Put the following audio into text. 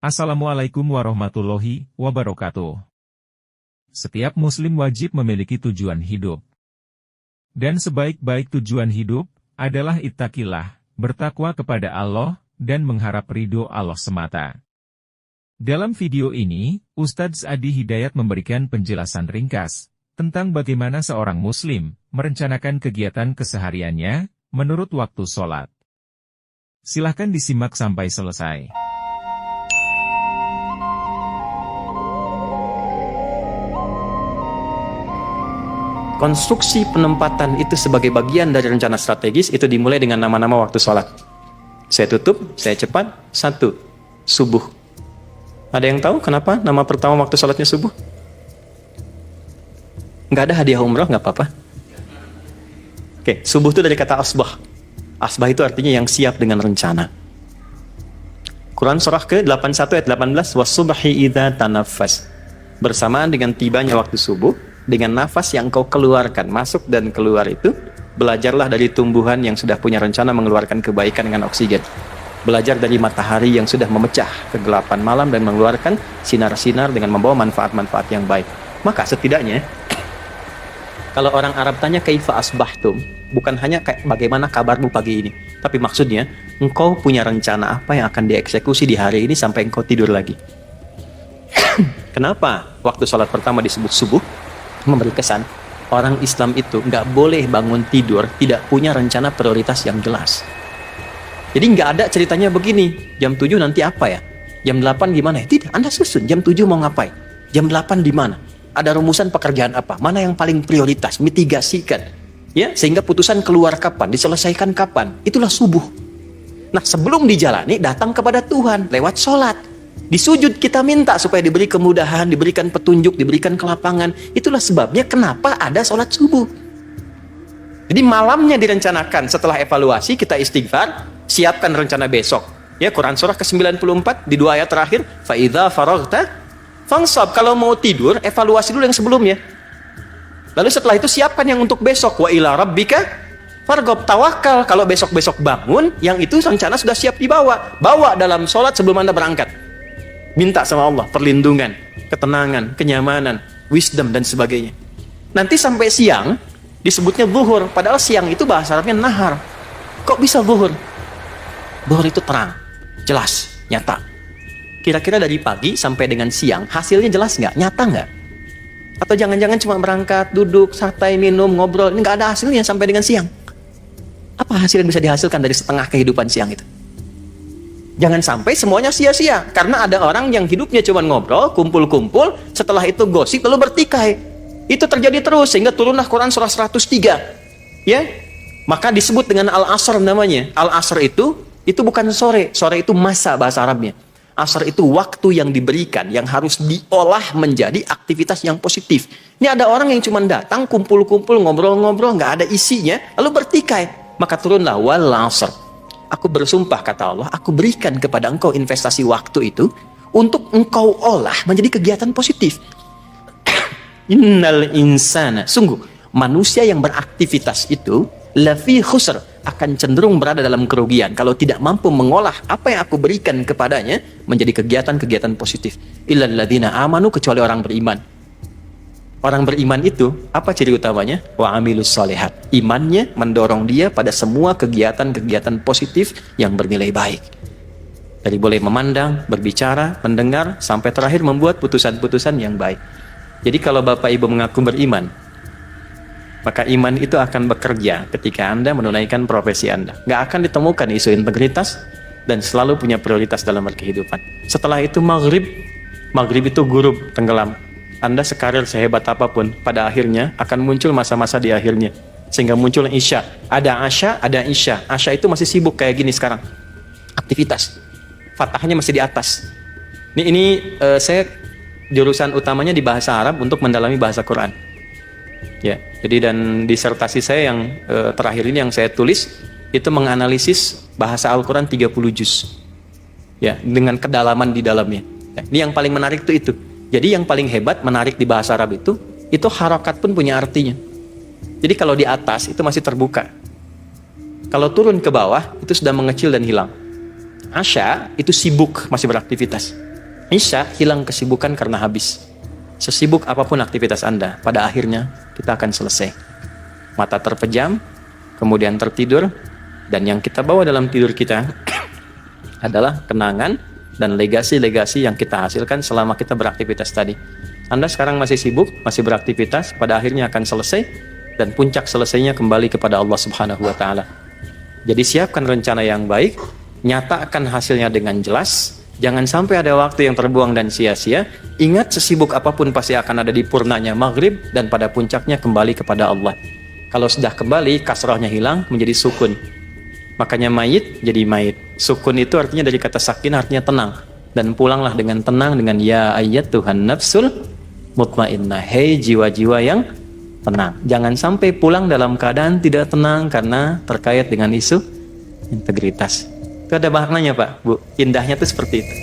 Assalamualaikum warahmatullahi wabarakatuh. Setiap muslim wajib memiliki tujuan hidup. Dan sebaik-baik tujuan hidup adalah ittaqillah, bertakwa kepada Allah, dan mengharap ridho Allah semata. Dalam video ini, Ustadz Adi Hidayat memberikan penjelasan ringkas tentang bagaimana seorang muslim merencanakan kegiatan kesehariannya menurut waktu sholat. Silahkan disimak sampai selesai. Konstruksi penempatan itu sebagai bagian dari rencana strategis itu dimulai dengan nama-nama waktu sholat. Saya tutup, saya cepat. 1. Subuh. Ada yang tahu kenapa nama pertama waktu sholatnya subuh? Nggak ada hadiah umroh, nggak apa-apa. Oke, subuh itu dari kata asbah. Asbah itu artinya yang siap dengan rencana. Quran surah ke-81 ayat 18, was-subhi idza tanaffas. Bersamaan dengan tibanya waktu subuh, dengan nafas yang kau keluarkan, masuk dan keluar itu, belajarlah dari tumbuhan yang sudah punya rencana mengeluarkan kebaikan dengan oksigen. Belajar dari matahari yang sudah memecah kegelapan malam dan mengeluarkan sinar-sinar dengan membawa manfaat-manfaat yang baik. Maka setidaknya, kalau orang Arab tanya kaifa asbahtum, bukan hanya kayak bagaimana kabarmu pagi ini, tapi maksudnya, engkau punya rencana apa yang akan dieksekusi di hari ini sampai engkau tidur lagi. Kenapa waktu sholat pertama disebut subuh? Memberi kesan orang Islam itu nggak boleh bangun tidur tidak punya rencana prioritas yang jelas. Jadi nggak ada ceritanya begini, jam 7 nanti apa ya, jam 8 gimana ya, tidak, Anda susun jam 7 mau ngapain, jam 8 di mana, ada rumusan pekerjaan apa, mana yang paling prioritas, mitigasikan ya, sehingga putusan keluar kapan, diselesaikan kapan, itulah subuh. Nah, sebelum dijalani datang kepada Tuhan lewat sholat. Di sujud kita minta supaya diberi kemudahan, diberikan petunjuk, diberikan kelapangan. Itulah sebabnya kenapa ada sholat subuh. Jadi malamnya direncanakan, setelah evaluasi kita istighfar, siapkan rencana besok. Ya, Quran surah ke-94 di 2 ayat terakhir, fa idza faraghta fansab. Kalau mau tidur, evaluasi dulu yang sebelumnya. Lalu setelah itu siapkan yang untuk besok, wa ila rabbika farghab, tawakal. Kalau besok-besok bangun, yang itu rencana sudah siap dibawa. Bawa dalam sholat sebelum Anda berangkat. Minta sama Allah perlindungan, ketenangan, kenyamanan, wisdom dan sebagainya. Nanti sampai siang disebutnya zuhur, padahal siang itu bahasa Arabnya nahar. Kok bisa zuhur? Zuhur itu terang, jelas, nyata. Kira-kira dari pagi sampai dengan siang hasilnya jelas nggak? Nyata nggak? Atau jangan-jangan cuma berangkat, duduk, santai, minum, ngobrol, ini nggak ada hasilnya sampai dengan siang? Apa hasil yang bisa dihasilkan dari setengah kehidupan siang itu? Jangan sampai semuanya sia-sia, karena ada orang yang hidupnya cuma ngobrol, kumpul-kumpul, setelah itu gosip lalu bertikai. Itu terjadi terus sehingga turunlah Quran surah 103. Ya. Maka disebut dengan al-asr namanya. Al-asr itu bukan sore. Sore itu masa bahasa Arabnya. Asr itu waktu yang diberikan yang harus diolah menjadi aktivitas yang positif. Ini ada orang yang cuma datang kumpul-kumpul, ngobrol-ngobrol, nggak ada isinya, lalu bertikai. Maka turunlah wal asr. Aku bersumpah, kata Allah, aku berikan kepada engkau investasi waktu itu untuk engkau olah menjadi kegiatan positif. Innal insana, sungguh manusia yang beraktivitas itu lafi khusr, akan cenderung berada dalam kerugian kalau tidak mampu mengolah apa yang aku berikan kepadanya menjadi kegiatan-kegiatan positif. Illal ladzina amanu, kecuali orang beriman. Orang beriman itu, apa ciri utamanya? Wa amilus shalihat. Imannya mendorong dia pada semua kegiatan-kegiatan positif yang bernilai baik. Dari boleh memandang, berbicara, mendengar, sampai terakhir membuat putusan-putusan yang baik. Jadi kalau Bapak Ibu mengaku beriman, maka iman itu akan bekerja ketika Anda menunaikan profesi Anda. Nggak akan ditemukan isu integritas dan selalu punya prioritas dalam berkehidupan. Setelah itu maghrib itu gurub, tenggelam. Anda sekarir sehebat apapun, pada akhirnya akan muncul masa-masa di akhirnya. Sehingga muncul isya. Ada asya, ada isya. Asya itu masih sibuk kayak gini sekarang. Aktivitas. Fatahnya masih di atas. Ini saya jurusan utamanya di bahasa Arab untuk mendalami bahasa Quran. Ya, jadi dan disertasi saya yang terakhir ini yang saya tulis, itu menganalisis bahasa Al-Quran 30 juz. Ya, dengan kedalaman di dalamnya. Ya, ini yang paling menarik itu. Jadi yang paling hebat menarik di bahasa Arab itu harokat pun punya artinya. Jadi kalau di atas itu masih terbuka. Kalau turun ke bawah itu sudah mengecil dan hilang. Asya itu sibuk, masih beraktivitas. Isya hilang kesibukan karena habis. Sesibuk apapun aktivitas Anda, pada akhirnya kita akan selesai. Mata terpejam, kemudian tertidur, dan yang kita bawa dalam tidur kita adalah kenangan dan legasi-legasi yang kita hasilkan selama kita beraktivitas tadi. Anda sekarang masih sibuk, masih beraktivitas, pada akhirnya akan selesai, dan puncak selesainya kembali kepada Allah Subhanahu wa Ta'ala. Jadi siapkan rencana yang baik, nyatakan hasilnya dengan jelas, jangan sampai ada waktu yang terbuang dan sia-sia. Ingat, sesibuk apapun pasti akan ada di purnanya maghrib, dan pada puncaknya kembali kepada Allah. Kalau sudah kembali, kasrahnya hilang, menjadi sukun. Makanya mayit jadi mayit. Sukun itu artinya dari kata sakin, artinya tenang. Dan pulanglah dengan tenang, dengan ya ayyatuhan nafsul mutmainnah, hei jiwa-jiwa yang tenang. Jangan sampai pulang dalam keadaan tidak tenang karena terkait dengan isu integritas. Itu ada maknanya Pak, Bu. Indahnya itu seperti itu.